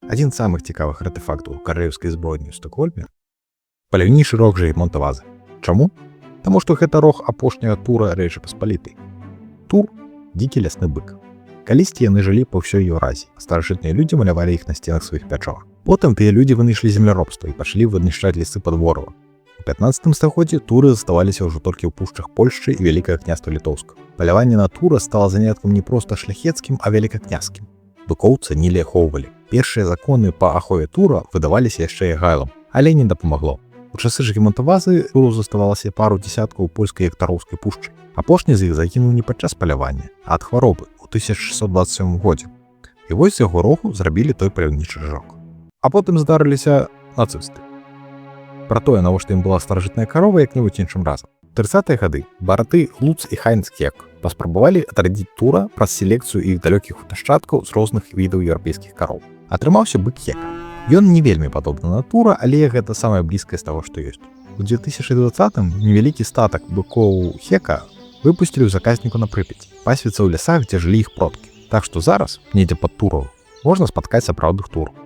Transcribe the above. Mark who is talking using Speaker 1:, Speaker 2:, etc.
Speaker 1: Адзін з самых цікавых артефактаў каралеўскай збройні ў Стокгольме — паляўнічы рог Жаймонта-Вазы. Чаму? Таму што гэта рог апошняга тура Рэчы Паспалітай. Тур — дзікі лясны бык. Калісьці яны жылі па ўсёй Еўразіі. Старажытныя людзі малявалі іх на сценах сваіх пячор. Потым тыя людзі вынайшлі земляробства і пачалі вынішчаць лесы пад ворова. У 15 стагоддзі туры заставаліся ўжо толькі ў пушчах Польшчы і Вялікае княства Літоўска. Паляванне на тура стала заняткам не проста шляхецкім, а вялікакняскім. Быкоў цанілі і ахоўвалі. Першыя законы па ахове тура выдаваліся яшчэ Ягайлам, але не дапамагло. У часы Жаймонта-Вазы туру заставалася пару дзесяткаў польскай Ектароўскай пушчы. Апошні з іх загінуў не падчас палявання, а ад хваробы ў 1627 годзе. І вось з яго рогу зрабілі той паляўнічы рог. А потым здарыліся нацысты. Пра тое, навошта ім была старажытная карова, як-небудзь іншым разам. У 30-е гады бараты Луц і Хайнц Кек паспрабавалі адрадзіць тура праз селекцыю іх далёкіх нашчадкаў з розных відаў еўрапейскіх кароў. Атрымаўся бык Хека. Ён не вельмі падобны на тура, але гэта самае блізкае з таго, што ёсць. У 2020-м невялікі статак быкоў Хека выпусцілі ў заказніку на Прыпяці, пасвіцца ў лясах, дзе жылі іх продкі. Так што зараз, недзе пад Тураў, можна спаткаць сапраўдных тураў.